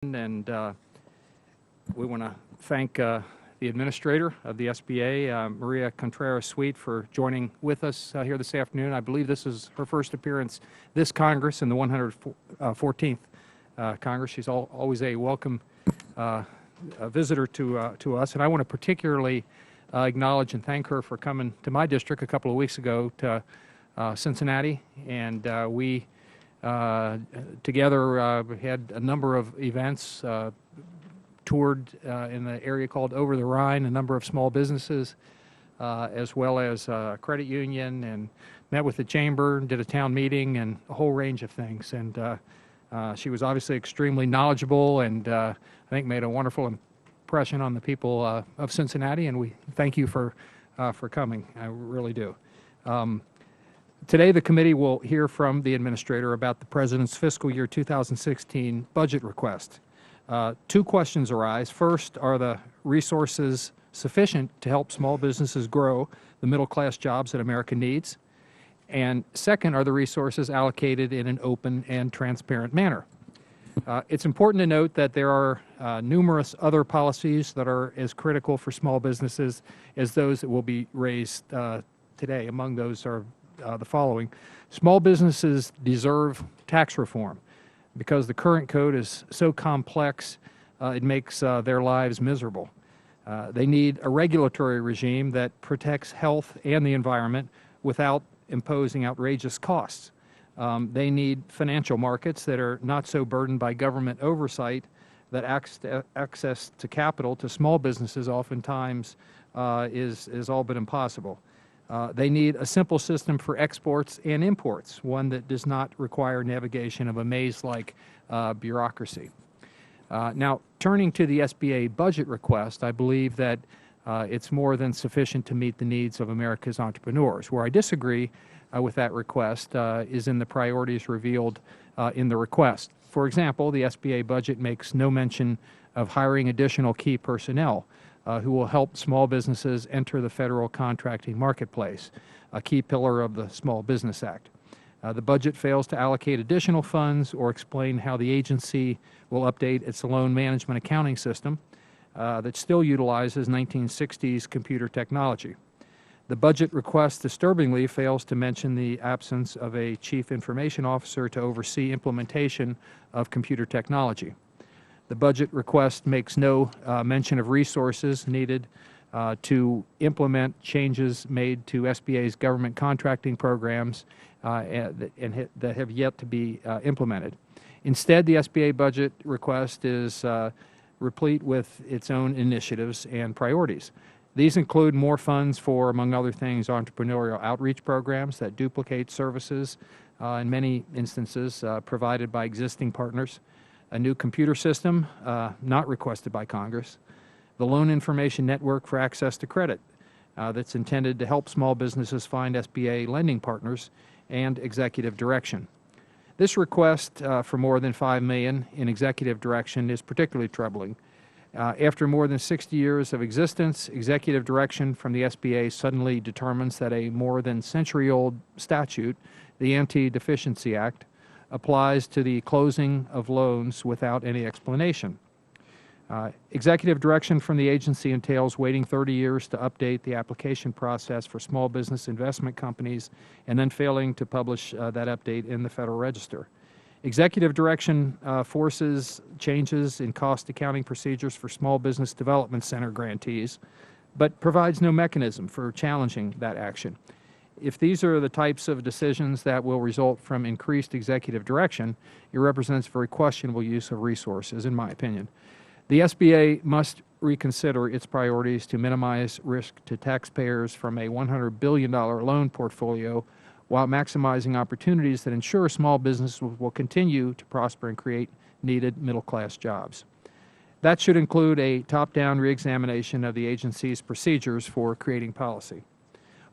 And we want to thank the administrator of the SBA, Maria Contreras-Sweet, for joining with us here this afternoon. I believe this is her first appearance this Congress in the 114th Congress. She's always a welcome visitor to us, and I want to particularly acknowledge and thank her for coming to my district a couple of weeks ago to Cincinnati, and we together had a number of events, toured in the area called Over the Rhine, a number of small businesses, as well as a credit union, and met with the chamber, did a town meeting, and a whole range of things. And she was obviously extremely knowledgeable, and I think made a wonderful impression on the people of Cincinnati, and we thank you for coming. I really do. Today, the committee will hear from the administrator about the President's fiscal year 2016 budget request. Two questions arise. First, are the resources sufficient to help small businesses grow the middle-class jobs that America needs? And second, are the resources allocated in an open and transparent manner? It's important to note that there are numerous other policies that are as critical for small businesses as those that will be raised today. Among those are the following. Small businesses deserve tax reform because the current code is so complex it makes their lives miserable. They need a regulatory regime that protects health and the environment without imposing outrageous costs. They need financial markets that are not so burdened by government oversight that access to capital to small businesses oftentimes is all but impossible. They need a simple system for exports and imports, one that does not require navigation of a maze-like bureaucracy. Now, turning to the SBA budget request, I believe that it's more than sufficient to meet the needs of America's entrepreneurs. Where I disagree with that request is in the priorities revealed in the request. For example, the SBA budget makes no mention of hiring additional key personnel who will help small businesses enter the federal contracting marketplace, a key pillar of the Small Business Act. The budget fails to allocate additional funds or explain how the agency will update its loan management accounting system that still utilizes 1960s computer technology. The budget request disturbingly fails to mention the absence of a chief information officer to oversee implementation of computer technology. The budget request makes no mention of resources needed to implement changes made to SBA's government contracting programs that have yet to be implemented. Instead, the SBA budget request is replete with its own initiatives and priorities. These include more funds for, among other things, entrepreneurial outreach programs that duplicate services, in many instances, provided by existing partners, a new computer system not requested by Congress, the Loan Information Network for access to credit that's intended to help small businesses find SBA lending partners, and executive direction. This request for more than $5 million in executive direction is particularly troubling. After more than 60 years of existence, executive direction from the SBA suddenly determines that a more than century-old statute, the Anti-Deficiency Act, applies to the closing of loans without any explanation. Executive direction from the agency entails waiting 30 years to update the application process for small business investment companies and then failing to publish that update in the Federal Register. Executive direction forces changes in cost accounting procedures for Small Business Development Center grantees, but provides no mechanism for challenging that action. If these are the types of decisions that will result from increased executive direction, it represents very questionable use of resources, in my opinion. The SBA must reconsider its priorities to minimize risk to taxpayers from a $100 billion loan portfolio while maximizing opportunities that ensure small businesses will continue to prosper and create needed middle-class jobs. That should include a top-down reexamination of the agency's procedures for creating policy.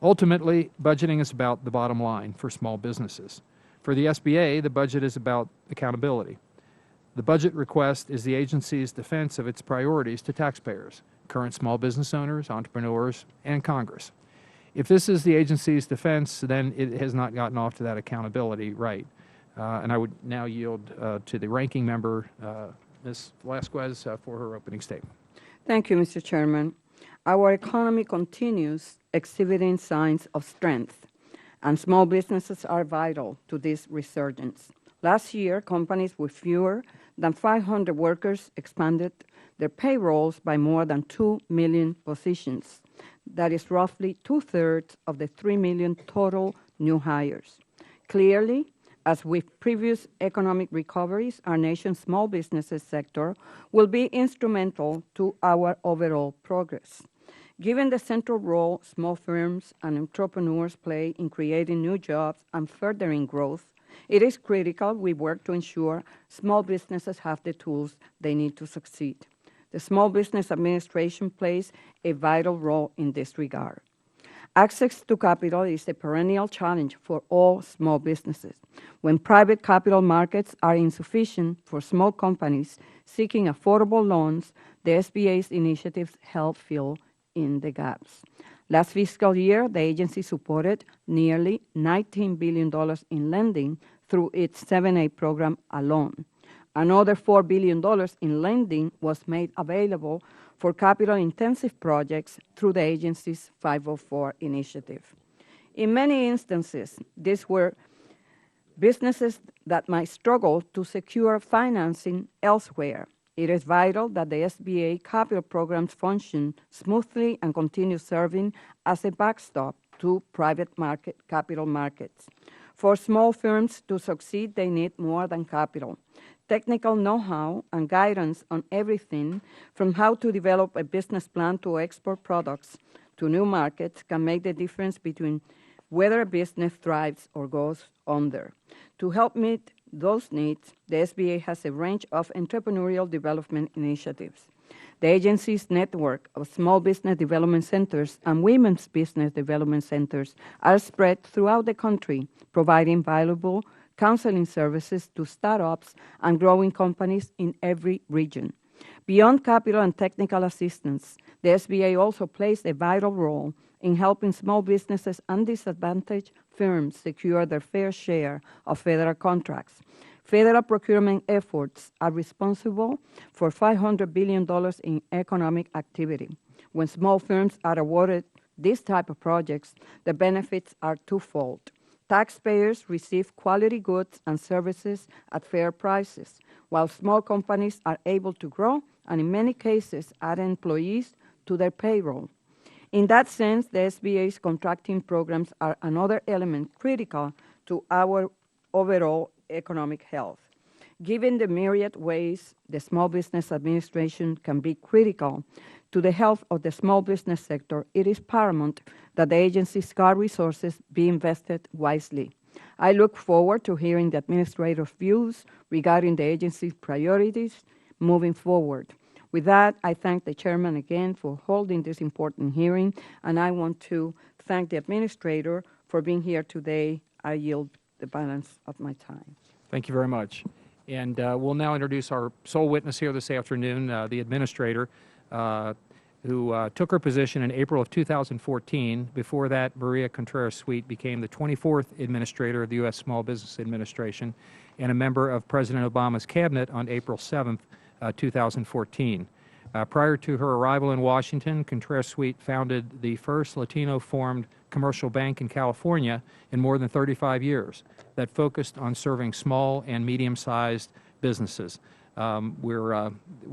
Ultimately, budgeting is about the bottom line for small businesses. For the SBA, the budget is about accountability. The budget request is the agency's defense of its priorities to taxpayers, current small business owners, entrepreneurs, and Congress. If this is the agency's defense, then it has not gotten off to that accountability right. And I would now yield to the ranking member, Ms. Velasquez for her opening statement. Thank you, Mr. Chairman. Our economy continues exhibiting signs of strength, and small businesses are vital to this resurgence. Last year, companies with fewer than 500 workers expanded their payrolls by more than 2 million positions. That is roughly two-thirds of the 3 million total new hires. Clearly, as with previous economic recoveries, our nation's small businesses sector will be instrumental to our overall progress. Given the central role small firms and entrepreneurs play in creating new jobs and furthering growth, it is critical we work to ensure small businesses have the tools they need to succeed. The Small Business Administration plays a vital role in this regard. Access to capital is a perennial challenge for all small businesses. When private capital markets are insufficient for small companies seeking affordable loans, the SBA's initiatives help fill in the gaps. Last fiscal year, the agency supported nearly $19 billion in lending through its 7A program alone. Another $4 billion in lending was made available for capital-intensive projects through the agency's 504 initiative. In many instances, these were businesses that might struggle to secure financing elsewhere. It is vital that the SBA capital programs function smoothly and continue serving as a backstop to private capital markets. For small firms to succeed, they need more than capital. Technical know-how and guidance on everything from how to develop a business plan to export products to new markets can make the difference between whether a business thrives or goes under. To help meet those needs, the SBA has a range of entrepreneurial development initiatives. The agency's network of small business development centers and women's business development centers are spread throughout the country, providing valuable counseling services to startups and growing companies in every region. Beyond capital and technical assistance, the SBA also plays a vital role in helping small businesses and disadvantaged firms secure their fair share of federal contracts. Federal procurement efforts are responsible for $500 billion in economic activity. When small firms are awarded these type of projects, the benefits are twofold. Taxpayers receive quality goods and services at fair prices, while small companies are able to grow and in many cases add employees to their payroll. In that sense, the SBA's contracting programs are another element critical to our overall economic health. Given the myriad ways the Small Business Administration can be critical to the health of the small business sector, it is paramount that the agency's scarce resources be invested wisely. I look forward to hearing the administrator's views regarding the agency's priorities moving forward. With that, I thank the chairman again for holding this important hearing, and I want to thank the administrator for being here today. I yield the balance of my time. Thank you very much. And we'll now introduce our sole witness here this afternoon, the administrator, who took her position in April of 2014. Before that, Maria Contreras-Sweet became the 24th administrator of the U.S. Small Business Administration and a member of President Obama's cabinet on April 7th, 2014. Prior to her arrival in Washington, Contreras-Sweet founded the first Latino-formed commercial bank in California in more than 35 years that focused on serving small and medium-sized businesses. We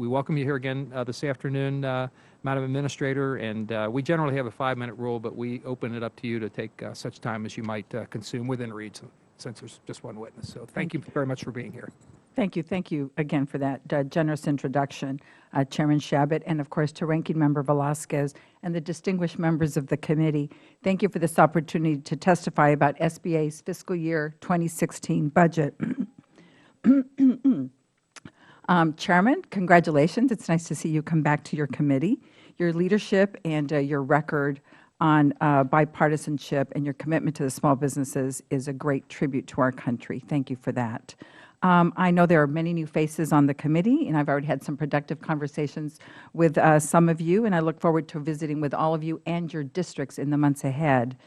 welcome you here again this afternoon, Madam Administrator, and we generally have a 5-minute rule, but we open it up to you to take such time as you might consume within reason, since there's just one witness. So thank you very much for being here. Thank you. Thank you again for that generous introduction, Chairman Shabbat, and of course to Ranking Member Velasquez and the distinguished members of the committee. Thank you for this opportunity to testify about SBA's fiscal year 2016 budget. Chairman, congratulations. It's nice to see you come back to your committee. Your leadership and your record on bipartisanship and your commitment to the small businesses is a great tribute to our country. Thank you for that. I know there are many new faces on the committee, and I've already had some productive conversations with some of you, and I look forward to visiting with all of you and your districts in the months ahead.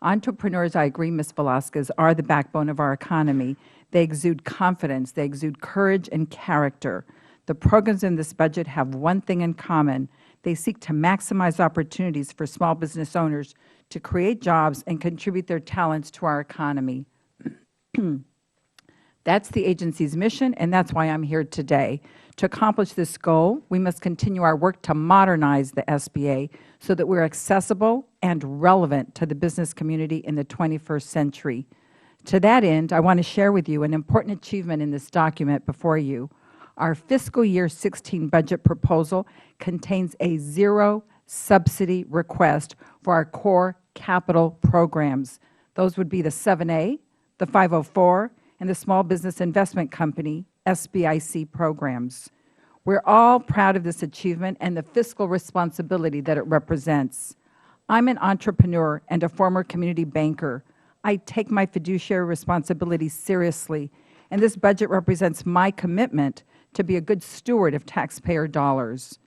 Entrepreneurs, I agree, Ms. Velasquez, are the backbone of our economy. They exude confidence, they exude courage and character. The programs in this budget have one thing in common. They seek to maximize opportunities for small business owners to create jobs and contribute their talents to our economy. That's the agency's mission, and that's why I'm here today. To accomplish this goal, we must continue our work to modernize the SBA so that we're accessible and relevant to the business community in the 21st century. To that end, I want to share with you an important achievement in this document before you. Our fiscal year 16 budget proposal contains a zero subsidy request for our core capital programs. Those would be the 7A, the 504, and the Small Business Investment Company, SBIC programs. We're all proud of this achievement and the fiscal responsibility that it represents. I'm an entrepreneur and a former community banker. I take my fiduciary responsibility seriously, and this budget represents my commitment to be a good steward of taxpayer dollars.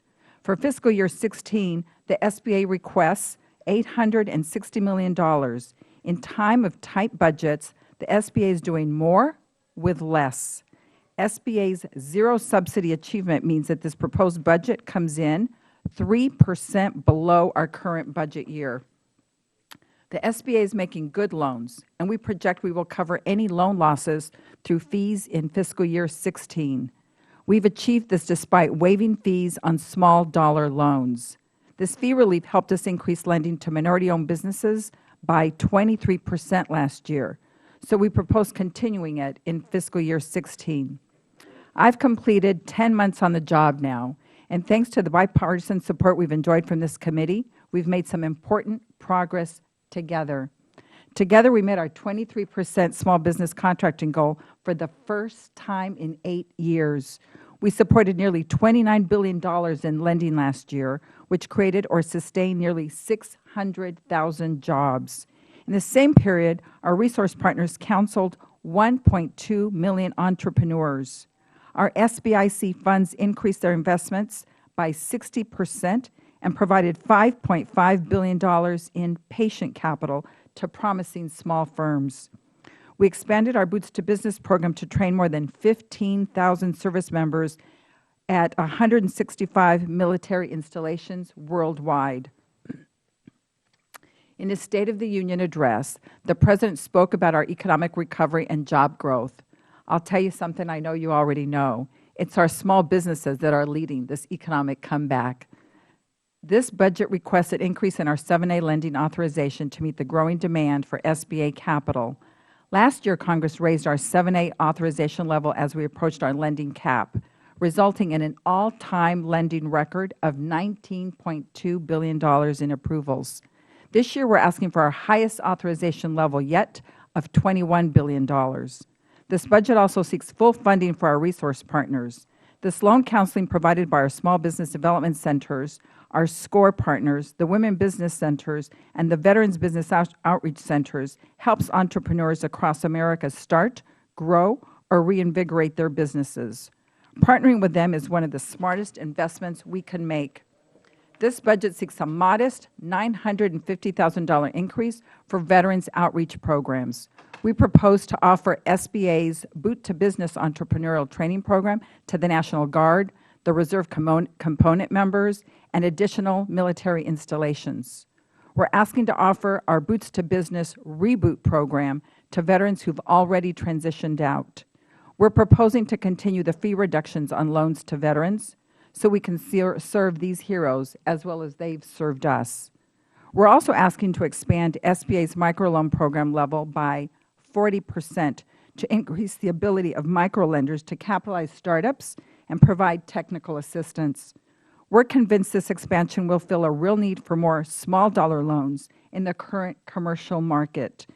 For fiscal year 16, the SBA requests $860 million. In time of tight budgets, the SBA is doing more with less. SBA's zero subsidy achievement means that this proposed budget comes in 3% below our current budget year. The SBA is making good loans, and we project we will cover any loan losses through fees in fiscal year 16. We've achieved this despite waiving fees on small dollar loans. This fee relief helped us increase lending to minority-owned businesses by 23% last year. So we propose continuing it in fiscal year 16. I've completed 10 months on the job now, and thanks to the bipartisan support we've enjoyed from this committee, we've made some important progress together. Together, we met our 23% small business contracting goal for the first time in 8 years. We supported nearly $29 billion in lending last year, which created or sustained nearly 600,000 jobs. In the same period, our resource partners counseled 1.2 million entrepreneurs. Our SBIC funds increased their investments by 60% and provided $5.5 billion in patient capital to promising small firms. We expanded our Boots to Business program to train more than 15,000 service members at 165 military installations worldwide. In his State of the Union address, the President spoke about our economic recovery and job growth. I'll tell you something I know you already know. It's our small businesses that are leading this economic comeback. This budget requests an increase in our 7A lending authorization to meet the growing demand for SBA capital. Last year, Congress raised our 7A authorization level as we approached our lending cap, resulting in an all-time lending record of $19.2 billion in approvals. This year, we're asking for our highest authorization level yet of $21 billion. This budget also seeks full funding for our resource partners. This loan counseling provided by our small business development centers, our SCORE partners, the Women Business Centers, and the Veterans Business Outreach Centers helps entrepreneurs across America start, grow, or reinvigorate their businesses. Partnering with them is one of the smartest investments we can make. This budget seeks a modest $950,000 increase for veterans outreach programs. We propose to offer SBA's Boot to Business Entrepreneurial Training Program to the National Guard, the Reserve Component members, and additional military installations. We're asking to offer our Boots to Business Reboot program to veterans who've already transitioned out. We're proposing to continue the fee reductions on loans to veterans so we can serve these heroes as well as they've served us. We're also asking to expand SBA's microloan program level by 40% to increase the ability of microlenders to capitalize startups and provide technical assistance. We're convinced this expansion will fill a real need for more small dollar loans in the current commercial market.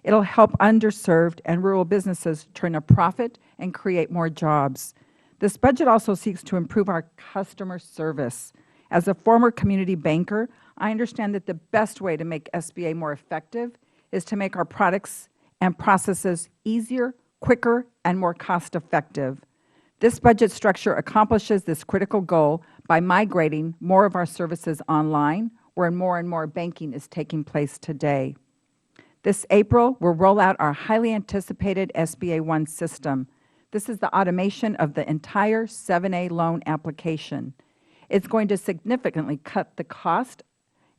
It'll help underserved and rural businesses turn a profit and create more jobs. This budget also seeks to improve our customer service. As a former community banker, I understand that the best way to make SBA more effective is to make our products and processes easier, quicker, and more cost-effective. This budget structure accomplishes this critical goal by migrating more of our services online, where more and more banking is taking place today. This April, we'll roll out our highly anticipated SBA One system. This is the automation of the entire 7A loan application. It's going to significantly cut the cost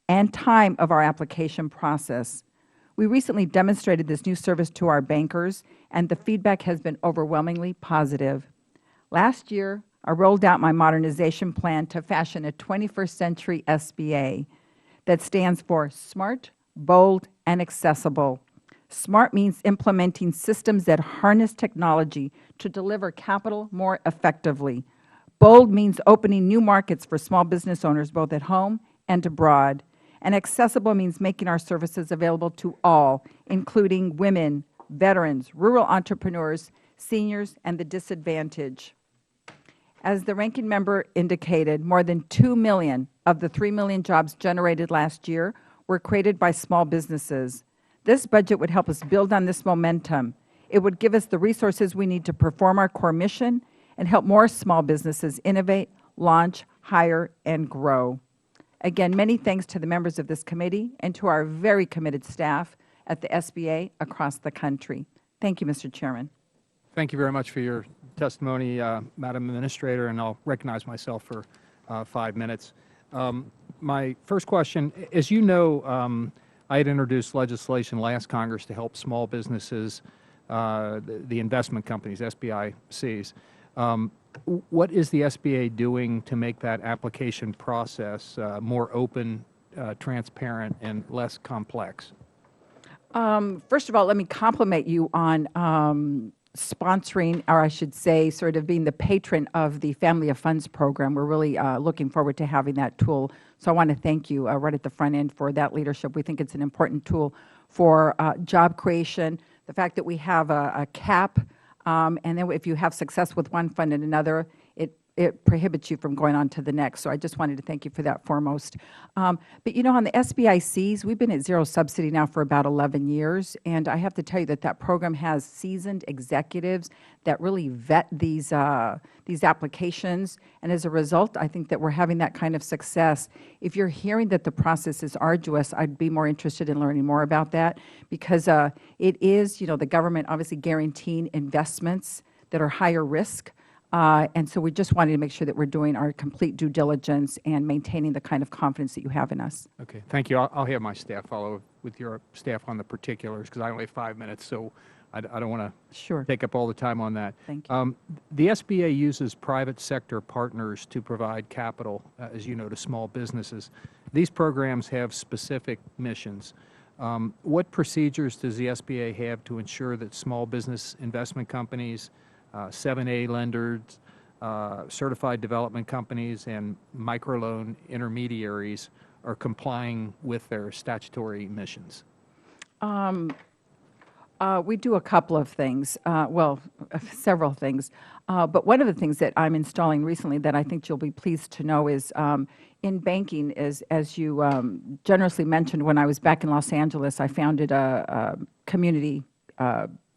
and time of our application process. We recently demonstrated this new service to our bankers, and the feedback has been overwhelmingly positive. Last year, I rolled out my modernization plan to fashion a 21st century SBA that stands for Smart, Bold, and Accessible. SMART means implementing systems that harness technology to deliver capital more effectively. Bold means opening new markets for small business owners both at home and abroad. And accessible means making our services available to all, including women, veterans, rural entrepreneurs, seniors, and the disadvantaged. As the ranking member indicated, more than 2 million of the 3 million jobs generated last year were created by small businesses. This budget would help us build on this momentum. It would give us the resources we need to perform our core mission and help more small businesses innovate, launch, hire, and grow. Again, many thanks to the members of this committee and to our very committed staff at the SBA across the country. Thank you, Mr. Chairman. Thank you very much for your testimony, Madam Administrator, and I'll recognize myself for 5 minutes. My first question, as you know, I had introduced legislation last Congress to help small businesses, the investment companies, SBICs. What is the SBA doing to make that application process more open, transparent, and less complex? First of all, let me compliment you on sponsoring, or I should say, sort of being the patron of the Family of Funds program. We're really looking forward to having that tool. So I want to thank you right at the front end for that leadership. We think it's an important tool for job creation. The fact that we have a cap, and then if you have success with one fund and another, it prohibits you from going on to the next. So I just wanted to thank you for that foremost. But you know, on the SBICs, we've been at zero subsidy now for about 11 years, and I have to tell you that that program has seasoned executives that really vet these applications, and as a result, I think that we're having that kind of success. If you're hearing that the process is arduous, I'd be more interested in learning more about that, because it is, you know, the government obviously guaranteeing investments that are higher risk. And so we just wanted to make sure that we're doing our complete due diligence and maintaining the kind of confidence that you have in us. Okay, thank you. I'll have my staff follow with your staff on the particulars, because I only have 5 minutes, so I don't want to take up all the time on that. Thank you. The SBA uses private sector partners to provide capital, as you know, to small businesses. These programs have specific missions. What procedures does the SBA have to ensure that small business investment companies, 7A lenders, certified development companies, and microloan intermediaries are complying with their statutory missions? We do a couple of things, well, several things. But one of the things that I'm installing recently that I think you'll be pleased to know is in banking, as you generously mentioned, when I was back in Los Angeles, I founded a community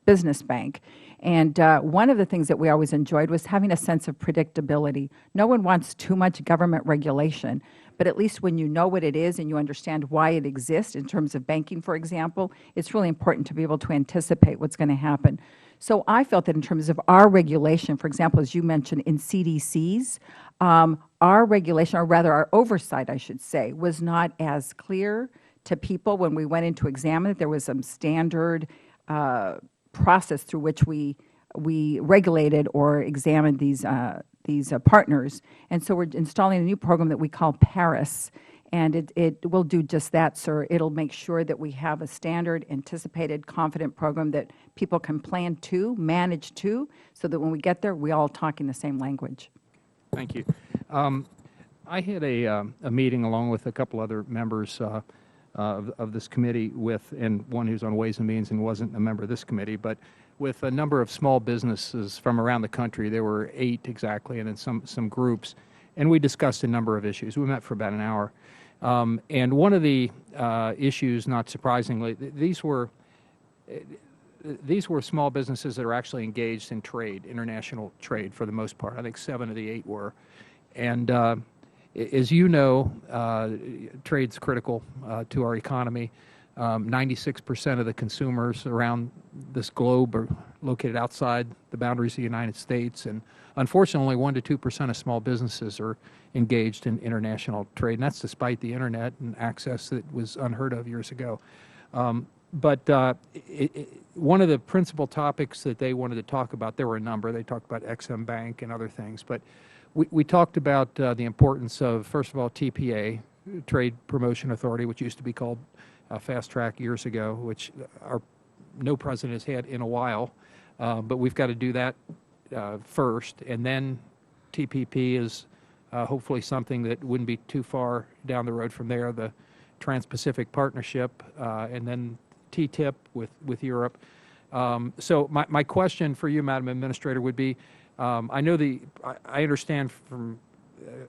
business bank. And one of the things that we always enjoyed was having a sense of predictability. No one wants too much government regulation, but at least when you know what it is and you understand why it exists in terms of banking, for example, it's really important to be able to anticipate what's going to happen. So I felt that in terms of our regulation, for example, as you mentioned in CDCs, our regulation, or rather our oversight, I should say, was not as clear to people when we went in to examine it. There was some standard process through which we regulated or examined these partners. And so we're installing a new program that we call Paris, and it will do just that, sir. It'll make sure that we have a standard, anticipated, confident program that people can plan to, manage to, so that when we get there, we all talk in the same language. Thank you. I had a meeting along with a couple other members of this committee and one who's on Ways and Means and wasn't a member of this committee, but with a number of small businesses from around the country. There were 8 exactly, and then some groups, and we discussed a number of issues. We met for about an hour. And one of the issues, not surprisingly, these were small businesses that are actually engaged in trade, international trade for the most part. I think 7 of the 8 were. And as you know, trade's critical to our economy. 96% of the consumers around this globe are located outside the boundaries of the United States, and unfortunately, only 1 to 2% of small businesses are engaged in international trade, and that's despite the internet and access that was unheard of years ago. One of the principal topics that they wanted to talk about, there were a number. They talked about Exim Bank and other things, but we talked about the importance of, first of all, TPA, Trade Promotion Authority, which used to be called Fast Track years ago, which no president has had in a while, but we've got to do that first, and then TPP is hopefully something that wouldn't be too far down the road from there, the Trans-Pacific Partnership, and then TTIP with Europe. So my question for you, Madam Administrator, would be, I understand from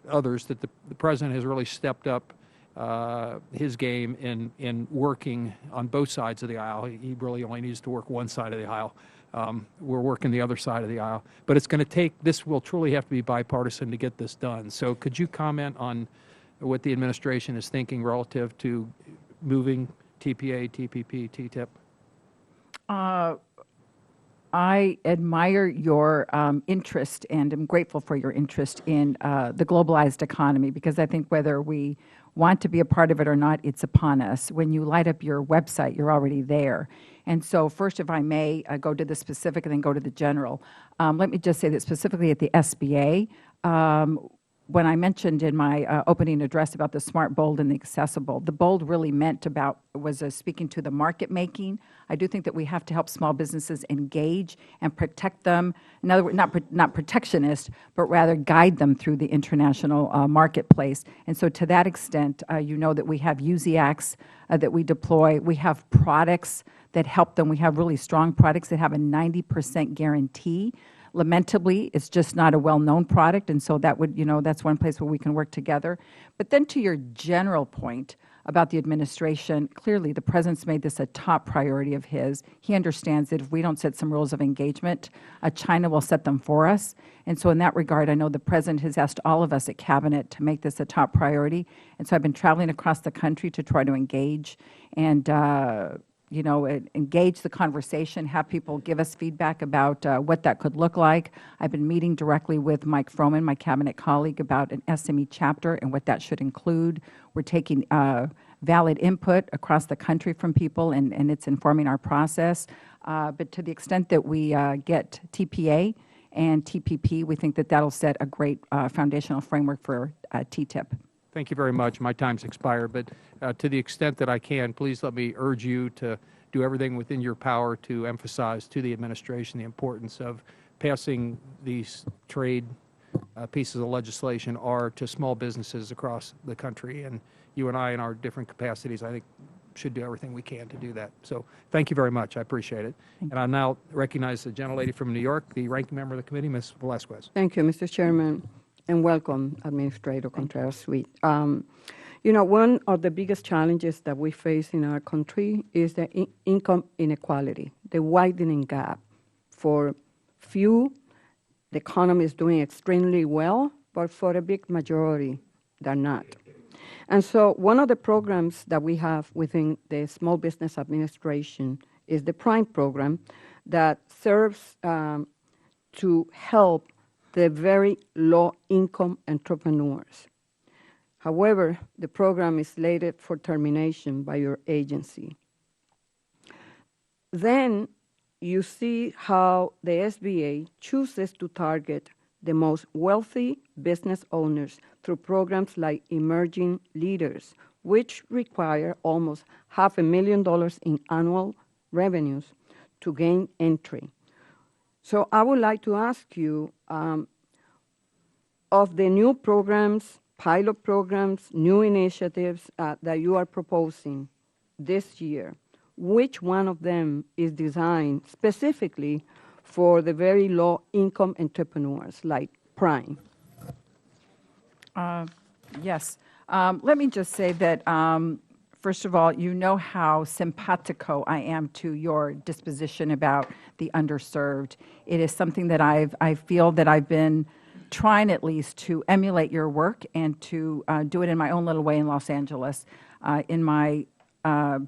others that the President has really stepped up his game in working on both sides of the aisle. He really only needs to work one side of the aisle. We're working the other side of the aisle. But it's going to take, this will truly have to be bipartisan to get this done. So could you comment on what the administration is thinking relative to moving TPA, TPP, TTIP? I admire your interest and am grateful for your interest in the globalized economy, because I think whether we want to be a part of it or not, it's upon us. When you light up your website, you're already there. And so first, if I may, go to the specific and then go to the general. Let me just say that specifically at the SBA, when I mentioned in my opening address about the smart, bold, and the accessible, the bold really meant was speaking to the market making. I do think that we have to help small businesses engage and protect them. In other words, not protectionist, but rather guide them through the international marketplace. And so to that extent, you know that we have USIACs that we deploy. We have products that help them. We have really strong products that have a 90% guarantee. Lamentably, it's just not a well-known product, and so that would, that's one place where we can work together. But then to your general point about the administration, clearly the President's made this a top priority of his. He understands that if we don't set some rules of engagement, China will set them for us. And so in that regard, I know the President has asked all of us at Cabinet to make this a top priority. And so I've been traveling across the country to try to engage and engage the conversation, have people give us feedback about what that could look like. I've been meeting directly with Mike Froman, my Cabinet colleague, about an SME chapter and what that should include. We're taking valid input across the country from people, and it's informing our process. But to the extent that we get TPA and TPP, we think that that'll set a great foundational framework for TTIP. Thank you very much. My time's expired, but to the extent that I can, please let me urge you to do everything within your power to emphasize to the administration the importance of passing these trade pieces of legislation to small businesses across the country. And you and I, in our different capacities, I think, should do everything we can to do that. So thank you very much. I appreciate it. And I now recognize the gentlelady from New York, the ranking member of the committee, Ms. Velasquez. Thank you, Mr. Chairman. And welcome, Administrator Contreras-Sweet. One of the biggest challenges that we face in our country is the income inequality, the widening gap. For few, the economy is doing extremely well, but for a big majority, they're not. And so one of the programs that we have within the Small Business Administration is the PRIME program that serves to help the very low-income entrepreneurs. However, the program is slated for termination by your agency. Then you see how the SBA chooses to target the most wealthy business owners through programs like Emerging Leaders, which require almost $500,000 in annual revenues to gain entry. So I would like to ask you, of the new programs, pilot programs, new initiatives that you are proposing this year, which one of them is designed specifically for the very low-income entrepreneurs like Prime? Yes. Let me just say that, first of all, you know how simpatico I am to your disposition about the underserved. It is something that I feel that I've been trying at least to emulate your work and to do it in my own little way in Los Angeles. In my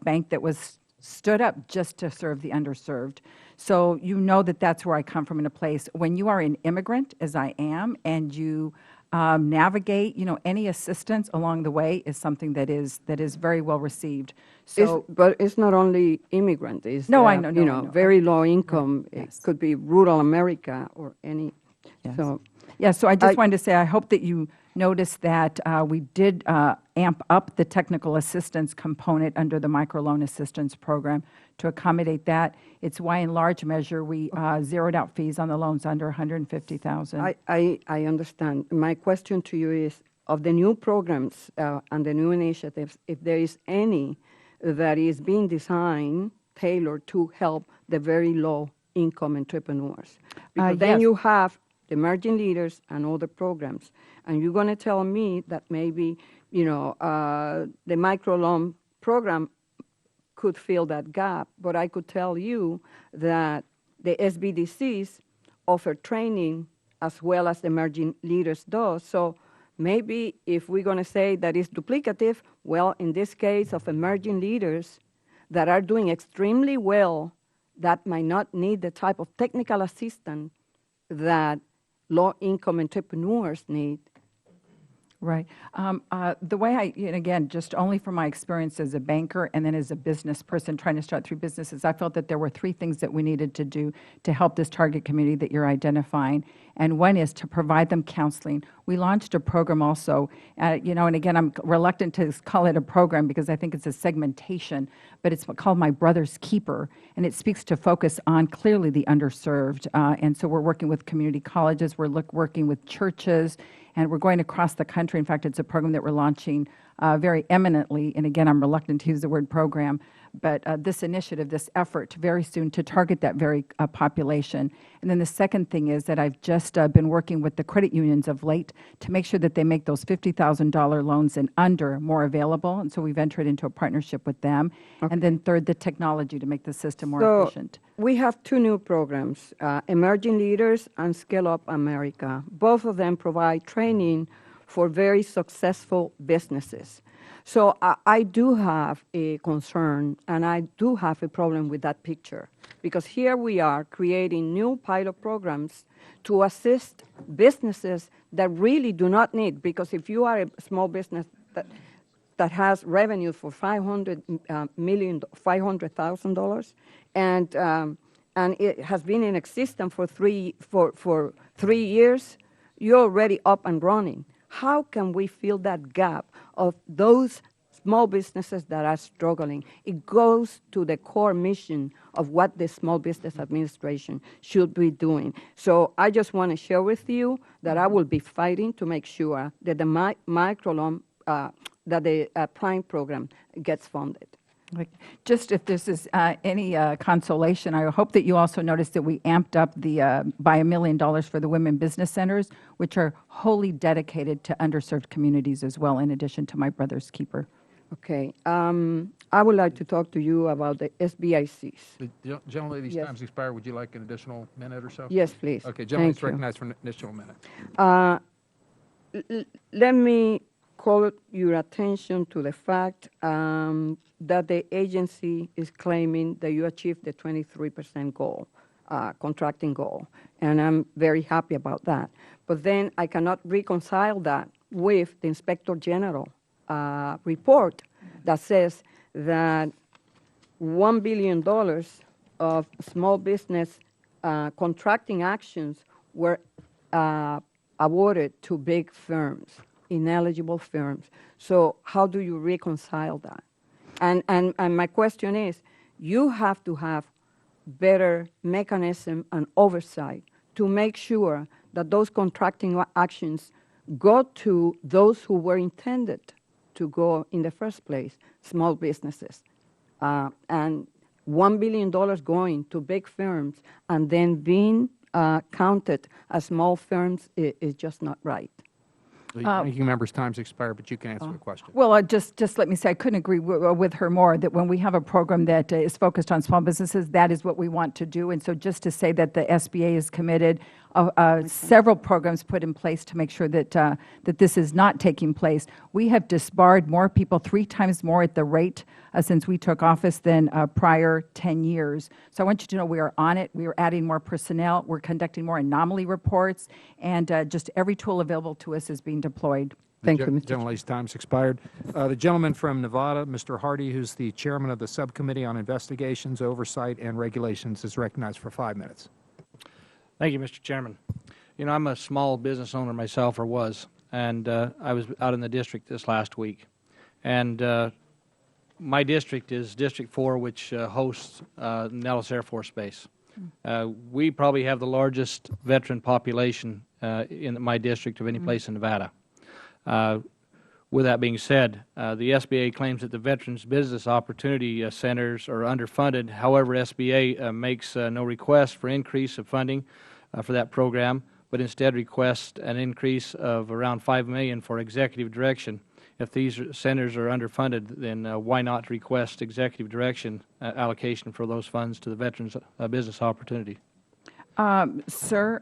bank that was stood up just to serve the underserved. So you know that that's where I come from in a place. When you are an immigrant, as I am, and you navigate, any assistance along the way is something that is very well received. So, But it's not only immigrant. It's, No, I know, no, I know. very low income. Yes. It could be rural America or any. Yes. So yeah, so I just wanted to say, I hope that you noticed that we did amp up the technical assistance component under the microloan assistance program to accommodate that. It's why, in large measure, we zeroed out fees on the loans under $150,000. I understand. My question to you is, of the new programs and the new initiatives, if there is any that is being designed, tailored to help the very low income entrepreneurs. Because then yes. you have the emerging leaders and other programs. And you're going to tell me that maybe, the microloan program could fill that gap. But I could tell you that the SBDCs offer training as well as the emerging leaders do. So maybe if we're going to say that it's duplicative, well, in this case of emerging leaders that are doing extremely well, that might not need the type of technical assistance that low-income entrepreneurs need. Right. The way and again, just only from my experience as a banker and then as a business person trying to start 3 businesses, I felt that there were 3 things that we needed to do to help this target community that you're identifying. And one is to provide them counseling. We launched a program also, and again, I'm reluctant to call it a program because I think it's a segmentation, but it's called My Brother's Keeper, and it speaks to focus on clearly the underserved. And so we're working with community colleges, we're working with churches, and we're going across the country. In fact, it's a program that we're launching very eminently, and again, I'm reluctant to use the word program, but this initiative, this effort very soon to target that very population. And then the second thing is that I've just been working with the credit unions of late to make sure that they make those $50,000 loans and under more available, and so we've entered into a partnership with them. Okay. And then third, the technology to make the system more efficient. We have 2 new programs, Emerging Leaders and Scale Up America. Both of them provide training for very successful businesses. So I do have a concern, and I do have a problem with that picture, because here we are creating new pilot programs to assist businesses that really do not need, because if you are a small business that has revenue for $500,000, and it has been in existence for 3 years, you're already up and running. How can we fill that gap of those small businesses that are struggling? It goes to the core mission of what the Small Business Administration should be doing. So I just want to share with you that I will be fighting to make sure that the microloan, that the Prime program gets funded. Just if this is any consolation, I hope that you also noticed that we amped up by $1 million for the Women Business Centers, which are wholly dedicated to underserved communities as well, in addition to My Brother's Keeper. Okay. I would like to talk to you about the SBICs. The gentlelady's Yes. time's expired. Would you like an additional minute or so? Yes, please. Okay, gentlelady's Thank you. recognized for an additional minute. Let me call your attention to the fact that the agency is claiming that you achieved the 23% goal, contracting goal, and I'm very happy about that. But then I cannot reconcile that with the Inspector General report that says that $1 billion of small business contracting actions were awarded to big firms, ineligible firms. So how do you reconcile that? And my question is, you have to have better mechanism and oversight to make sure that those contracting actions go to those who were intended to go in the first place, small businesses. And $1 billion going to big firms and then being counted as small firms is just not right. The ranking member's time's expired, but you can answer the question. Well, just let me say, I couldn't agree with her more, that when we have a program that is focused on small businesses, that is what we want to do. And so just to say that the SBA is committed, several programs put in place to make sure that, that this is not taking place. We have disbarred more people, 3 times more at the rate since we took office than prior 10 years. So I want you to know we are on it. We are adding more personnel. We're conducting more anomaly reports, and just every tool available to us is being deployed. Thank you, Mr. Gentleman's time's expired. The gentleman from Nevada, Mr. Hardy, who's the chairman of the Subcommittee on Investigations, Oversight, and Regulations, is recognized for 5 minutes. Thank you, Mr. Chairman. You know, I'm a small business owner myself, or was, and I was out in the district this last week. And my district is District 4, which hosts Nellis Air Force Base. We probably have the largest veteran population in my district of any place in Nevada. With that being said, the SBA claims that the Veterans Business Opportunity Centers are underfunded. However, SBA makes no request for increase of funding for that program, but instead requests an increase of around $5 million for executive direction. If these centers are underfunded, then why not request executive direction allocation for those funds to the Veterans Business Opportunity? Sir,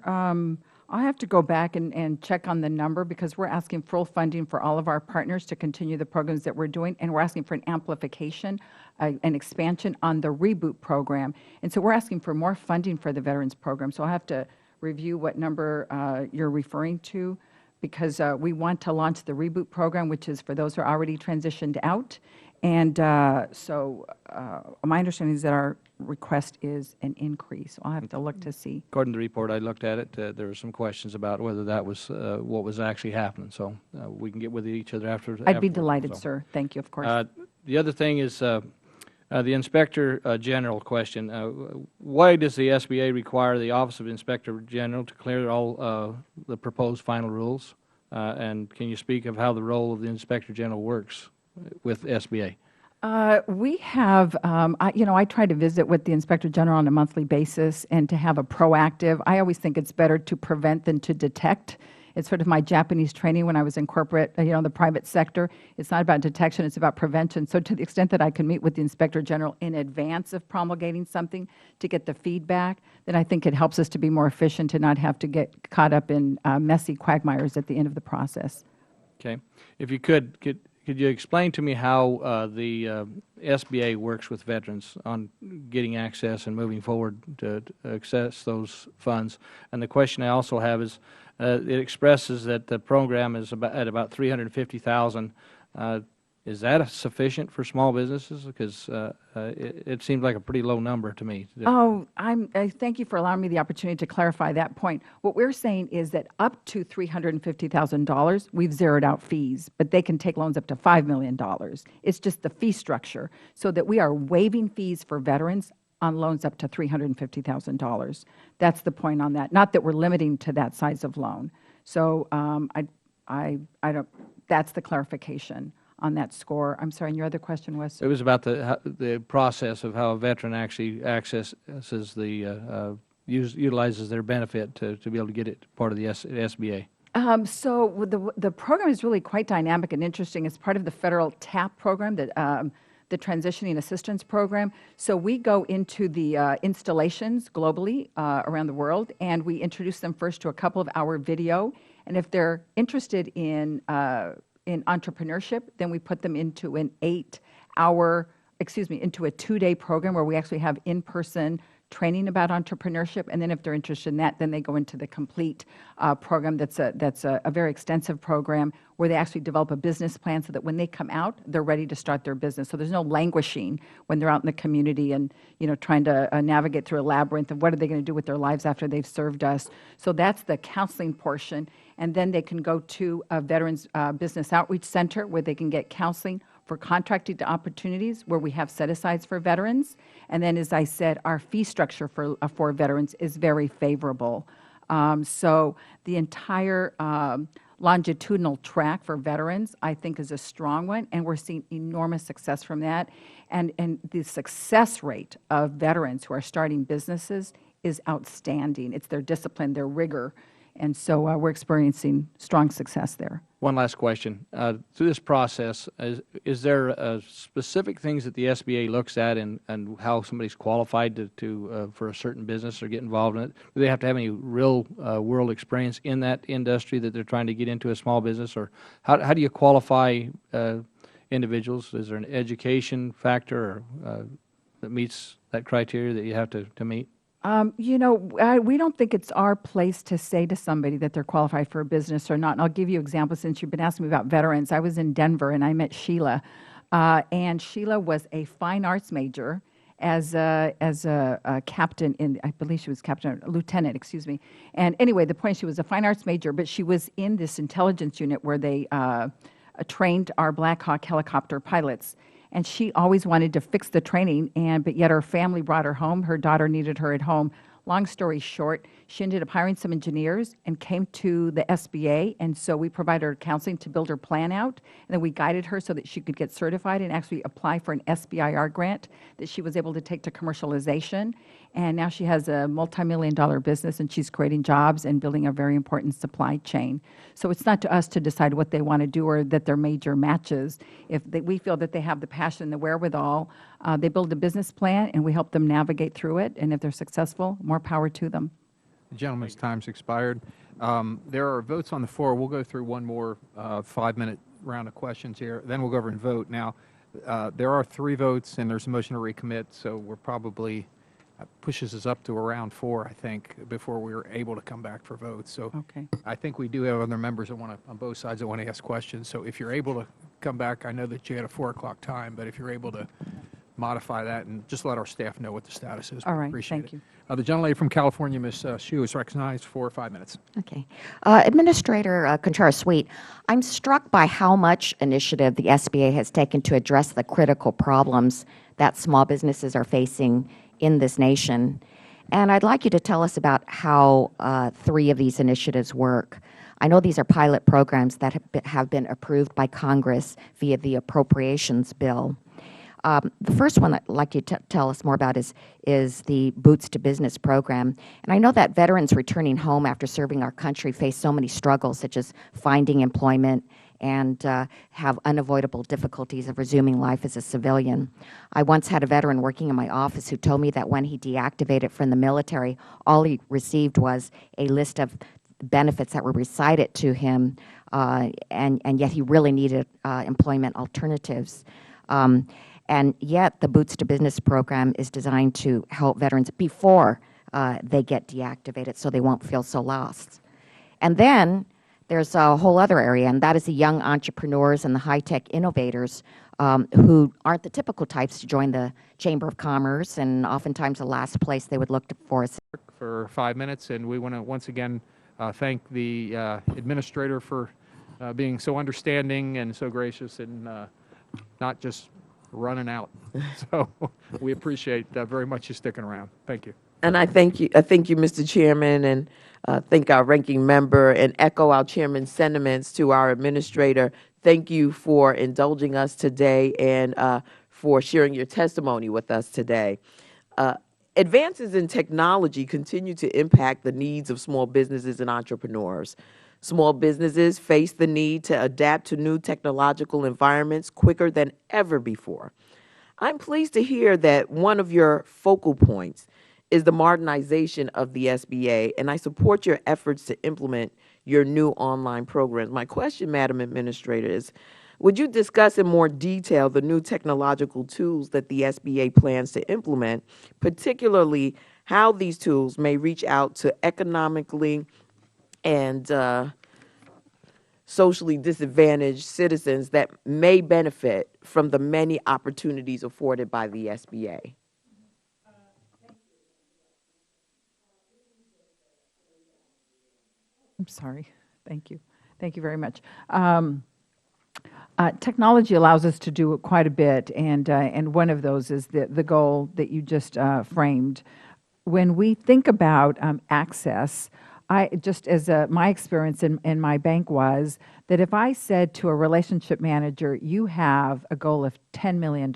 I'll have to go back and check on the number, because we're asking full funding for all of our partners to continue the programs that we're doing, and we're asking for an amplification, an expansion on the Reboot program. And so we're asking for more funding for the Veterans program. So I'll have to review what number you're referring to, because we want to launch the Reboot program, which is for those who are already transitioned out. And so my understanding is that our request is an increase. I'll have to look to see. According to the report, I looked at it, there were some questions about whether that was what was actually happening. So we can get with each other after. I'd be delighted, sir. Thank you, of course. The other thing is the Inspector General question. Why does the SBA require the Office of Inspector General to clear all the proposed final rules? And can you speak of how the role of the Inspector General works with SBA? We have, I try to visit with the Inspector General on a monthly basis, and to have a proactive, I always think it's better to prevent than to detect. It's sort of my Japanese training when I was in corporate, the private sector. It's not about detection, it's about prevention. So to the extent that I can meet with the Inspector General in advance of promulgating something to get the feedback, then I think it helps us to be more efficient and not have to get caught up in messy quagmires at the end of the process. Okay. If you could you explain to me how the SBA works with veterans on getting access and moving forward to access those funds? And the question I also have is, it expresses that the program is at about $350,000. Is that sufficient for small businesses? Because it seems like a pretty low number to me. Oh, I thank you for allowing me the opportunity to clarify that point. What we're saying is that up to $350,000, we've zeroed out fees, but they can take loans up to $5 million. It's just the fee structure, so that we are waiving fees for veterans on loans up to $350,000. That's the point on that. Not that we're limiting to that size of loan. So I don't. That's the clarification on that score. I'm sorry, and your other question was? It was about the process of how a veteran actually accesses utilizes their benefit to be able to get it part of the SBA. So the program is really quite dynamic and interesting. It's part of the federal TAP program, the Transitioning Assistance Program. So we go into the installations globally around the world, and we introduce them first to a couple of hour video. And if they're interested in entrepreneurship, then we put them into an into a 2-day program where we actually have in-person training about entrepreneurship. And then if they're interested in that, then they go into the complete program that's a very extensive program where they actually develop a business plan so that when they come out, they're ready to start their business. So there's no languishing when they're out in the community and, trying to navigate through a labyrinth of what are they going to do with their lives after they've served us. So that's the counseling portion. And then they can go to a Veterans Business Outreach Center where they can get counseling for contracted opportunities where we have set-asides for veterans. And then, as I said, our fee structure for veterans is very favorable. So the entire longitudinal track for veterans, I think, is a strong one, and we're seeing enormous success from that. And the success rate of veterans who are starting businesses is outstanding. It's their discipline, their rigor, And so we're experiencing strong success there. One last question. Through this process, is there specific things that the SBA looks at and how somebody's qualified for a certain business or get involved in it? Do they have to have any real world experience in that industry that they're trying to get into a small business? Or how do you qualify individuals? Is there an education factor that meets that criteria that you have to meet? You know, we don't think it's our place to say to somebody that they're qualified for a business or not. And I'll give you an example since you've been asking me about veterans. I was in Denver and I met Sheila. And Sheila was a fine arts major as a captain in, I believe she was captain, lieutenant, excuse me. And anyway, the point, she was a fine arts major, but she was in this intelligence unit where they trained our Black Hawk helicopter pilots. And she always wanted to fix the training, but yet her family brought her home. Her daughter needed her at home. Long story short, she ended up hiring some engineers and came to the SBA, and so we provided her counseling to build her plan out, and then we guided her so that she could get certified and actually apply for an SBIR grant that she was able to take to commercialization. And now she has a multi-million-dollar business, and she's creating jobs and building a very important supply chain. So it's not to us to decide what they want to do or that they're major matches. If we feel that they have the passion and the wherewithal, they build a business plan, and we help them navigate through it. And if they're successful, more power to them. The gentleman's time's expired. There are votes on the floor. We'll go through one more 5-minute round of questions here. Then we'll go over and vote. Now, there are 3 votes, and there's a motion to recommit, so we're probably pushes us up to around 4, I think, before we were able to come back for votes. So Okay. I think we do have other members that want to, on both sides, that want to ask questions. So if you're able to come back, I know that you had a 4 o'clock time, but if you're able to modify that and just let our staff know what the status is. All right, Appreciate thank it. you. The gentlelady from California, Ms. Hsu, is recognized for 5 minutes. Okay. Administrator Contreras-Sweet, I'm struck by how much initiative the SBA has taken to address the critical problems that small businesses are facing in this nation. And I'd like you to tell us about how 3 of these initiatives work. I know these are pilot programs that have been approved by Congress via the appropriations bill. The first one I'd like you to tell us more about is the Boots to Business program. And I know that veterans returning home after serving our country face so many struggles, such as finding employment and have unavoidable difficulties of resuming life as a civilian. I once had a veteran working in my office who told me that when he deactivated from the military, all he received was a list of benefits that were recited to him, and yet he really needed employment alternatives. And yet the Boots to Business program is designed to help veterans before they get deactivated so they won't feel so lost. And then there's a whole other area, and that is the young entrepreneurs and the high-tech innovators who aren't the typical types to join the Chamber of Commerce, and oftentimes the last place they would look for is For 5 minutes, and we want to once again thank the administrator for being so understanding and so gracious and not just running out. So we appreciate very much you sticking around. Thank you. And I thank you, Mr. Chairman, and thank our ranking member, and echo our chairman's sentiments to our administrator. Thank you for indulging us today and for sharing your testimony with us today. Advances in technology continue to impact the needs of small businesses and entrepreneurs. Small businesses face the need to adapt to new technological environments quicker than ever before. I'm pleased to hear that one of your focal points is the modernization of the SBA, and I support your efforts to implement your new online programs. My question, Madam Administrator, is would you discuss in more detail the new technological tools that the SBA plans to implement, particularly how these tools may reach out to economically and socially disadvantaged citizens that may benefit from the many opportunities afforded by the SBA? I'm sorry. Thank you. Thank you very much. Technology allows us to do quite a bit, and one of those is the goal that you just framed. When we think about access, just as my experience in my bank was that if I said to a relationship manager, you have a goal of $10 million,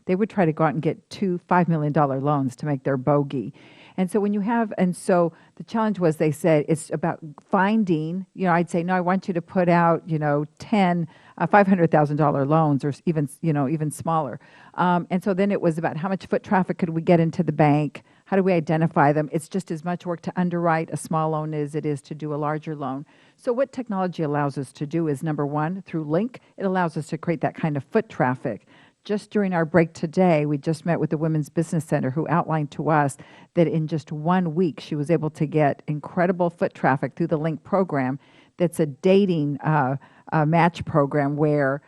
they would try to go out and get 2 $5 million loans to make their bogey. And so when you have, and so the challenge was, they said it's about finding, I'd say, no, I want you to put out, 10 $500,000 loans, or even, even smaller. And so then it was about how much foot traffic could we get into the bank? How do we identify them? It's just as much work to underwrite a small loan as it is to do a larger loan. So what technology allows us to do is, number one, through Link, it allows us to create that kind of foot traffic. Just during our break today, we just met with the Women's Business Center, who outlined to us that in just 1 week, she was able to get incredible foot traffic through the Link program. That's a dating match program where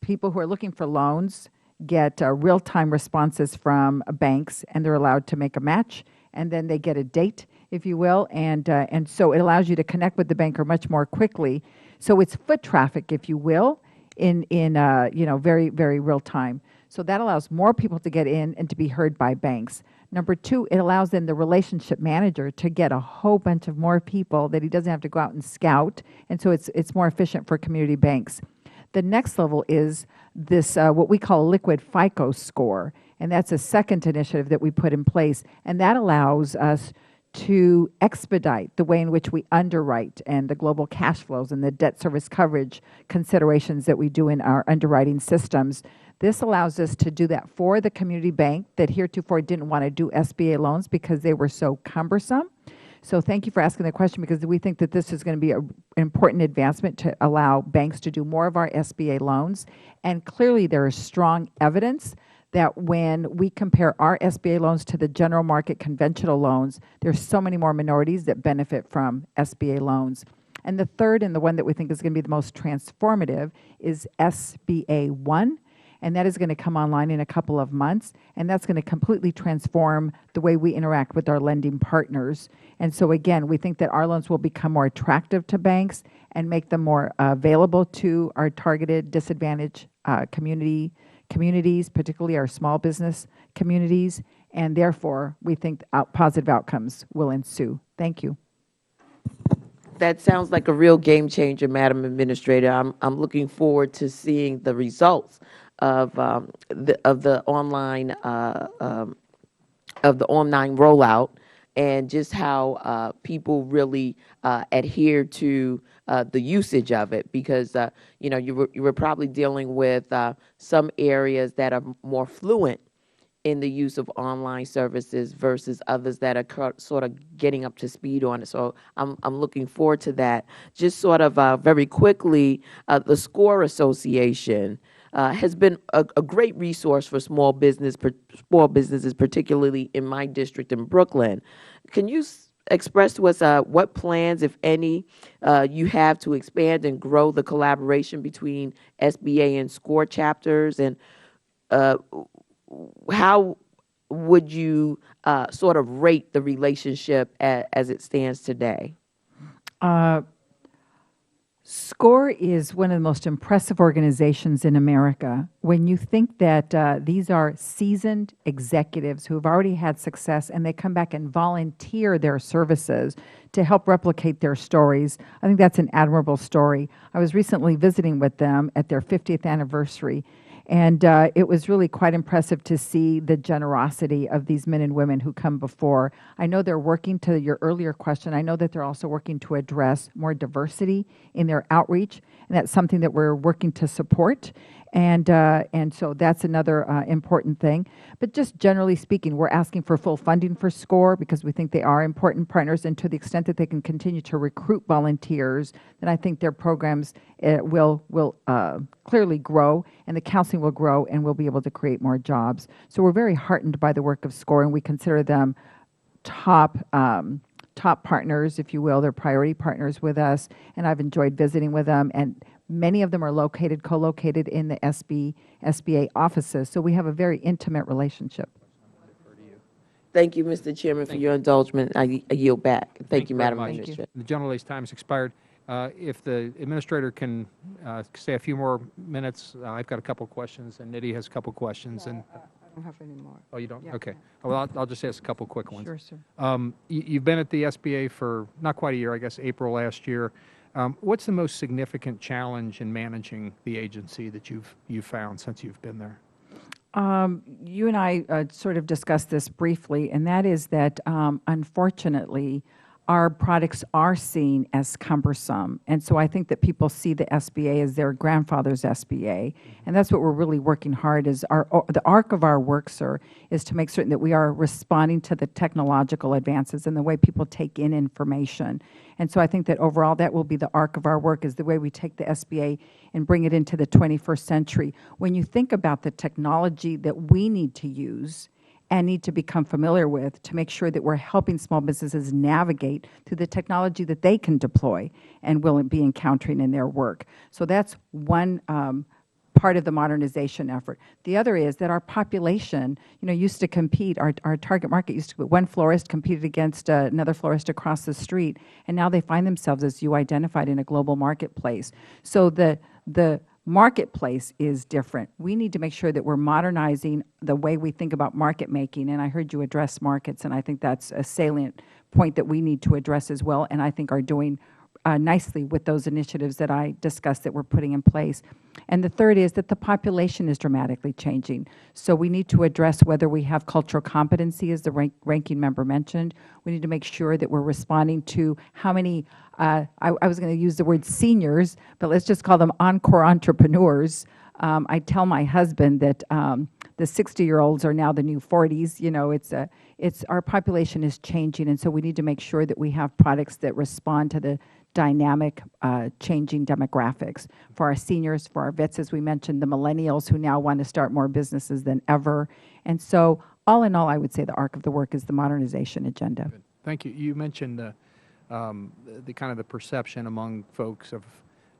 people who are looking for loans get real-time responses from banks, and they're allowed to make a match, and then they get a date, if you will, and so it allows you to connect with the banker much more quickly. So it's foot traffic, if you will, in very, very real time. So that allows more people to get in and to be heard by banks. Number two, it allows then the relationship manager to get a whole bunch of more people that he doesn't have to go out and scout, and so it's more efficient for community banks. The next level is this, what we call a liquid FICO score, and that's a second initiative that we put in place, and that allows us to expedite the way in which we underwrite and the global cash flows and the debt service coverage considerations that we do in our underwriting systems. This allows us to do that for the community bank that heretofore didn't want to do SBA loans because they were so cumbersome. So thank you for asking the question, because we think that this is going to be an important advancement to allow banks to do more of our SBA loans. And clearly there is strong evidence that when we compare our SBA loans to the general market conventional loans, there's so many more minorities that benefit from SBA loans. And the third, and the one that we think is going to be the most transformative, is SBA 1. And that is going to come online in a couple of months, and that's going to completely transform the way we interact with our lending partners. And so again, we think that our loans will become more attractive to banks and make them more available to our targeted disadvantaged communities, particularly our small business communities, and therefore we think positive outcomes will ensue. Thank you. That sounds like a real game changer, Madam Administrator. I'm looking forward to seeing the results of the online rollout, and just how people really adhere to the usage of it, because you were probably dealing with some areas that are more fluent in the use of online services versus others that are sort of getting up to speed on it. So I'm looking forward to that. Just sort of very quickly, the SCORE Association has been a great resource for small businesses, particularly in my district in Brooklyn. Can you express to us what plans, if any, you have to expand and grow the collaboration between SBA and SCORE chapters, and how would you sort of rate the relationship as it stands today? SCORE is one of the most impressive organizations in America. When you think that these are seasoned executives who have already had success, and they come back and volunteer their services to help replicate their stories, I think that's an admirable story. I was recently visiting with them at their 50th anniversary, and it was really quite impressive to see the generosity of these men and women who come before. I know they're working, to your earlier question, I know that they're also working to address more diversity in their outreach, and that's something that we're working to support. And so that's another important thing. But just generally speaking, we're asking for full funding for SCORE because we think they are important partners, and to the extent that they can continue to recruit volunteers, then I think their programs will clearly grow, and the counseling will grow, and we'll be able to create more jobs. So we're very heartened by the work of SCORE, and we consider them top partners, if you will. They're priority partners with us, and I've enjoyed visiting with them, and many of them are co-located in the SBA offices, so we have a very intimate relationship. Thank you, Mr. Chairman, for your indulgence. I yield back. Thank you, Madam very much. Administrator. The general lady's time has expired. If the administrator can stay a few more minutes, I've got a couple of questions, and Nidhi has a couple of questions. And I don't have any more. oh, you don't? Yeah. Okay. Well, I'll just ask a couple of quick ones. Sure, sir. You've been at the SBA for not quite a year, I guess April last year. What's the most significant challenge in managing the agency that you've found since you've been there? You and I sort of discussed this briefly, and that is that unfortunately, our products are seen as cumbersome. And so I think that people see the SBA as their grandfather's SBA. And that's what we're really working hard is the arc of our work, sir, is to make certain that we are responding to the technological advances and the way people take in information. And so I think that overall that will be the arc of our work is the way we take the SBA and bring it into the 21st century. When you think about the technology that we need to use and need to become familiar with to make sure that we're helping small businesses navigate through the technology that they can deploy and will be encountering in their work. So that's one part of the modernization effort. The other is that our population, used to compete, our target market used to be one florist competed against another florist across the street, and now they find themselves, as you identified, in a global marketplace. So the marketplace is different. We need to make sure that we're modernizing the way we think about market making, and I heard you address markets, and I think that's a salient point that we need to address as well, and I think are doing nicely with those initiatives that I discussed that we're putting in place. And the third is that the population is dramatically changing. So we need to address whether we have cultural competency, as the ranking member mentioned. We need to make sure that we're responding to how many, I was going to use the word seniors, but let's just call them encore entrepreneurs. I tell my husband that the 60-year-olds are now the new 40s. Our population is changing, and so we need to make sure that we have products that respond to the dynamic, changing demographics for our seniors, for our vets, as we mentioned, the millennials who now want to start more businesses than ever. And so all in all, I would say the arc of the work is the modernization agenda. Good. Thank you. You mentioned the kind of the perception among folks of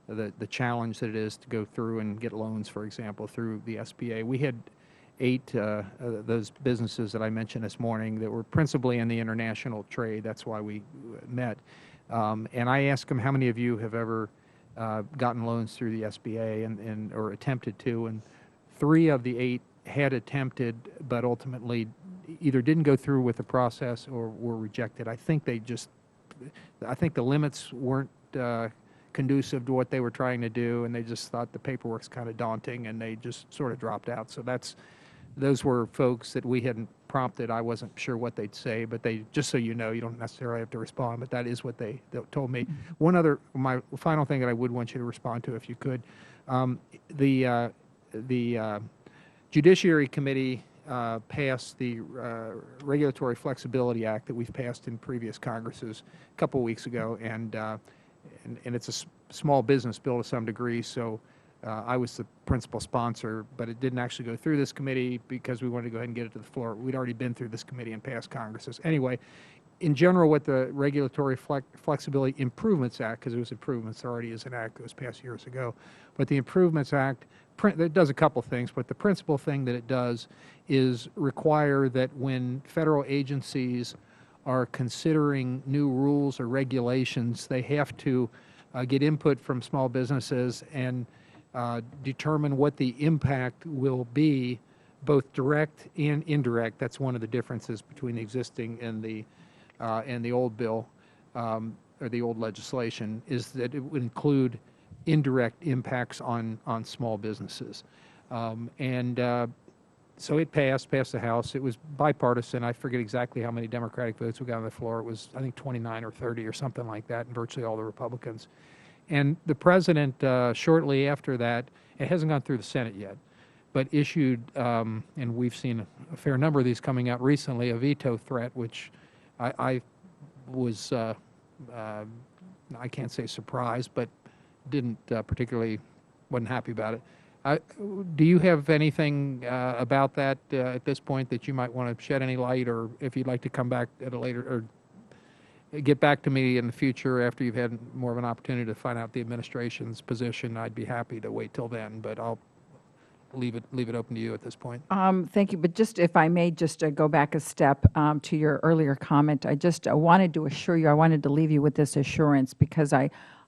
the challenge that it is to go through and get loans, for example, through the SBA. We had 8 those businesses that I mentioned this morning that were principally in the international trade. That's why we met. And I asked them, how many of you have ever gotten loans through the SBA or attempted to? And 3 of the 8 had attempted, but ultimately either didn't go through with the process or were rejected. I think the limits weren't conducive to what they were trying to do, and they just thought the paperwork's kind of daunting, and they just sort of dropped out. So those were folks that we hadn't prompted. I wasn't sure what they'd say, but just so you know, you don't necessarily have to respond, but that is what they told me. My final thing that I would want you to respond to, if you could, the Judiciary Committee passed the Regulatory Flexibility Act that we've passed in previous Congresses a couple of weeks ago, and it's a small business bill to some degree, so I was the principal sponsor, but it didn't actually go through this committee because we wanted to go ahead and get it to the floor. We'd already been through this committee in past Congresses. Anyway, in general, what the Regulatory Flexibility Improvements Act, because it was improvements, there already is an act that was passed years ago, but the Improvements Act, it does a couple things, but the principal thing that it does is require that when federal agencies are considering new rules or regulations, they have to get input from small businesses and determine what the impact will be, both direct and indirect. That's one of the differences between the existing and the old bill, or the old legislation, is that it would include indirect impacts on small businesses. So it passed the House. It was bipartisan. I forget exactly how many Democratic votes we got on the floor. It was, I think, 29 or 30 or something like that, and virtually all the Republicans. And the President, shortly after that, it hasn't gone through the Senate yet, but issued, and we've seen a fair number of these coming out recently, a veto threat, which I was, I can't say surprised, but wasn't happy about it. Do you have anything about that at this point that you might want to shed any light, or if you'd like to come back at a later, or get back to me in the future after you've had more of an opportunity to find out the administration's position, I'd be happy to wait till then, but I'll leave it open to you at this point. Thank you. But just if I may just go back a step to your earlier comment, I just wanted to assure you, I wanted to leave you with this assurance, because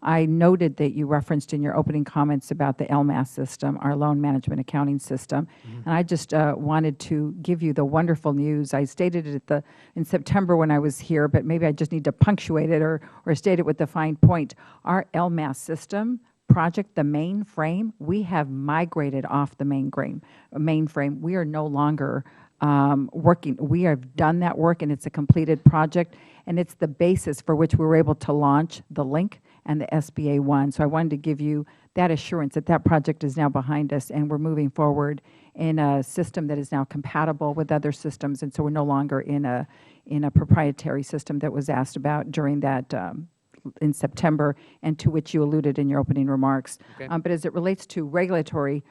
I noted that you referenced in your opening comments about the LMAS system, our loan management accounting system, and I just wanted to give you the wonderful news. I stated it in September when I was here, but maybe I just need to punctuate it or state it with the fine point. Our LMAS system project, the mainframe, we have migrated off the mainframe. We are no longer working. We have done that work, and it's a completed project, and it's the basis for which we were able to launch the Link and the SBA One. So I wanted to give you that assurance that that project is now behind us, and we're moving forward in a system that is now compatible with other systems, and so we're no longer in a proprietary system that was asked about during that in September, and to which you alluded in your opening remarks. Okay. But as it relates to regulatory,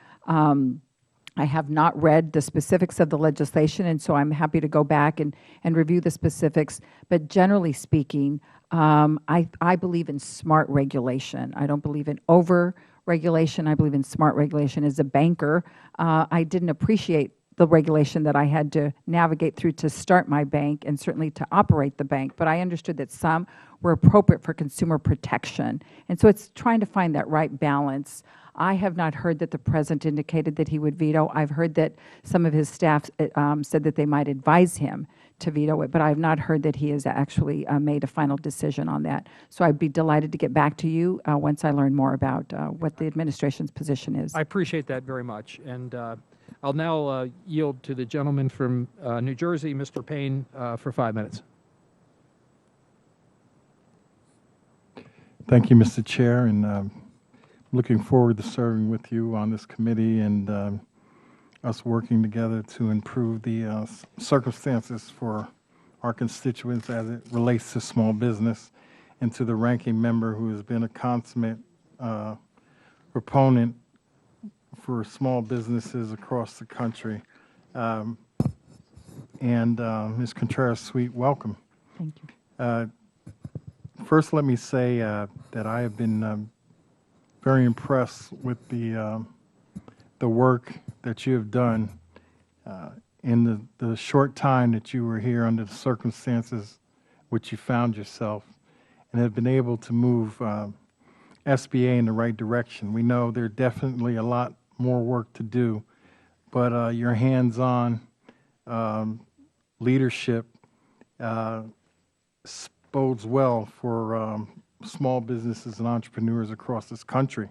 I have not read the specifics of the legislation, and so I'm happy to go back and review the specifics. But generally speaking, I believe in smart regulation. I don't believe in over-regulation. I believe in smart regulation. As a banker, I didn't appreciate the regulation that I had to navigate through to start my bank and certainly to operate the bank, but I understood that some were appropriate for consumer protection. And so it's trying to find that right balance. I have not heard that the President indicated that he would veto. I've heard that some of his staff said that they might advise him to veto it, but I have not heard that he has actually made a final decision on that. So I'd be delighted to get back to you once I learn more about what the administration's position is. I appreciate that very much. And I'll now yield to the gentleman from New Jersey, Mr. Payne, for 5 minutes. Thank you, Mr. Chair, and looking forward to serving with you on this committee and us working together to improve the circumstances for our constituents as it relates to small business, and to the ranking member who has been a consummate proponent for small businesses across the country. And Ms. Contreras-Sweet, welcome. Thank you. First, let me say that I have been very impressed with the work that you have done in the short time that you were here under the circumstances which you found yourself, and have been able to move SBA in the right direction. We know there's definitely a lot more work to do, but your hands-on leadership bodes well for small businesses and entrepreneurs across this country.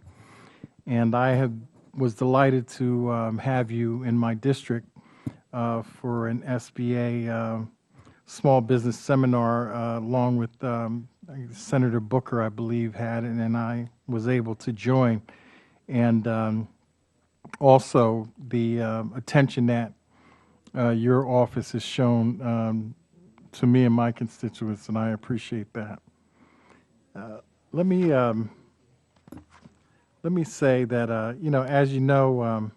And I was delighted to have you in my district for an SBA small business seminar, along with Senator Booker, I believe, had it, and I was able to join. And also the attention that your office has shown to me and my constituents, and I appreciate that. Let me say that, you know, as you know,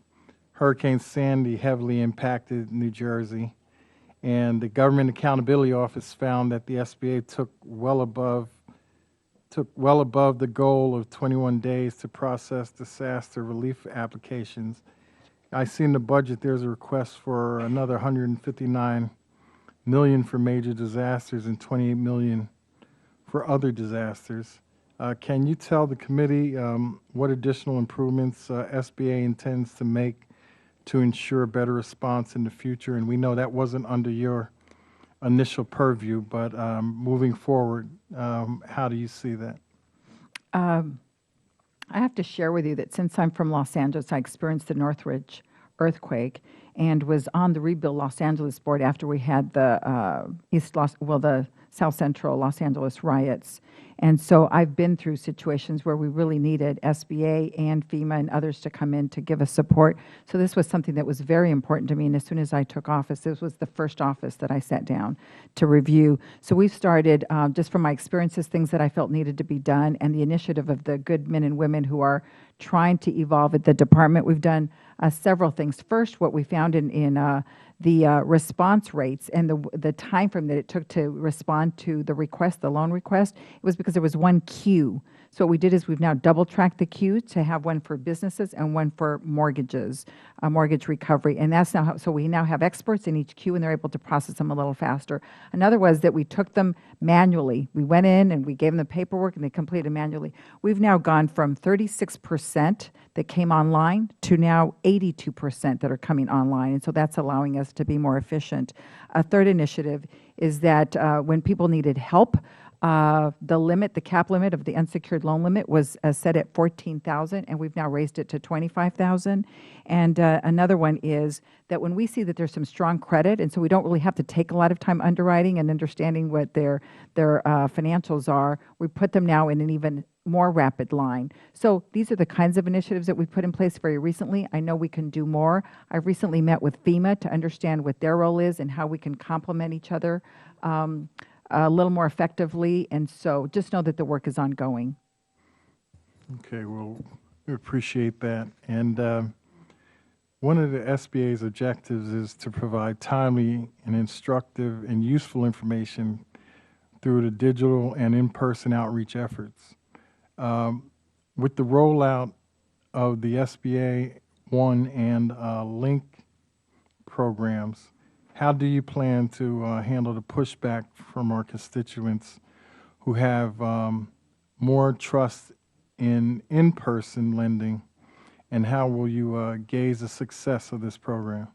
Hurricane Sandy heavily impacted New Jersey, and the Government Accountability Office found that the SBA took well above the goal of 21 days to process disaster relief applications. I see in the budget there's a request for another $159 million for major disasters and $28 million for other disasters. Can you tell the committee what additional improvements SBA intends to make to ensure better response in the future? And we know that wasn't under your initial purview, but moving forward, how do you see that? I have to share with you that since I'm from Los Angeles, I experienced the Northridge earthquake and was on the Rebuild Los Angeles board after we had the the South Central Los Angeles riots. And so I've been through situations where we really needed SBA and FEMA and others to come in to give us support. So this was something that was very important to me. And as soon as I took office, this was the first office that I sat down to review. So we've started, just from my experiences, things that I felt needed to be done, and the initiative of the good men and women who are trying to evolve at the department. We've done several things. First, what we found in the response rates and the time frame that it took to respond to the request, the loan request, it was because there was one queue. So what we did is we've now double-tracked the queue to have one for businesses and one for mortgages, mortgage recovery. And that's now how, so we now have experts in each queue, and they're able to process them a little faster. Another was that we took them manually. We went in and we gave them the paperwork, and they completed manually. We've now gone from 36% that came online to now 82% that are coming online. And so that's allowing us to be more efficient. A third initiative is that when people needed help, The limit, the cap limit of the unsecured loan limit was set at $14,000, and we've now raised it to $25,000. And another one is that when we see that there's some strong credit, and so we don't really have to take a lot of time underwriting and understanding what their financials are, we put them now in an even more rapid line. So these are the kinds of initiatives that we've put in place very recently. I know we can do more. I've recently met with FEMA to understand what their role is and how we can complement each other a little more effectively. And so just know that the work is ongoing. Okay, well, we appreciate that. And one of the SBA's objectives is to provide timely and instructive and useful information through the digital and in-person outreach efforts. With the rollout of the SBA One and Link programs, how do you plan to handle the pushback from our constituents who have more trust in in-person lending, and how will you gauge the success of this program?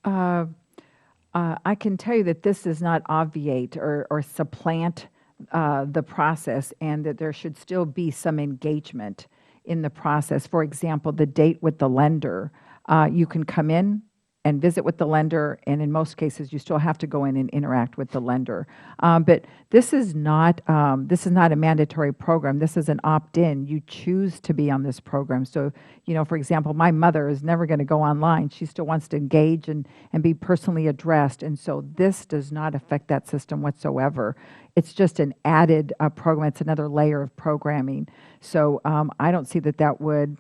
I can tell you that this does not obviate or supplant the process, and that there should still be some engagement in the process. For example, the date with the lender. You can come in and visit with the lender, and in most cases, you still have to go in and interact with the lender. But this is not a mandatory program. This is an opt-in. You choose to be on this program. So, for example, my mother is never going to go online. She still wants to engage and be personally addressed. And so this does not affect that system whatsoever. It's just an added program. It's another layer of programming. So I don't see that would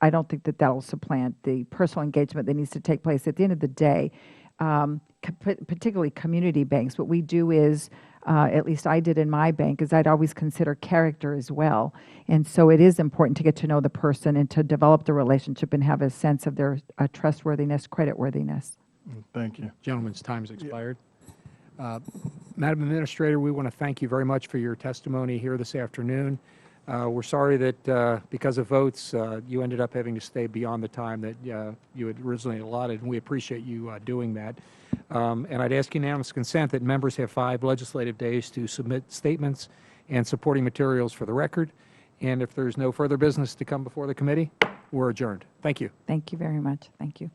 I don't think that will supplant the personal engagement that needs to take place. At the end of the day, particularly community banks, what we do is, at least I did in my bank, is I'd always consider character as well. And so it is important to get to know the person and to develop the relationship and have a sense of their trustworthiness, creditworthiness. Thank you. Gentleman's time's expired. Madam Administrator, we want to thank you very much for your testimony here this afternoon. We're sorry that because of votes, you ended up having to stay beyond the time that you had originally allotted, and we appreciate you doing that. And I'd ask unanimous consent that members have 5 legislative days to submit statements and supporting materials for the record. And if there's no further business to come before the committee, we're adjourned. Thank you. Thank you very much. Thank you.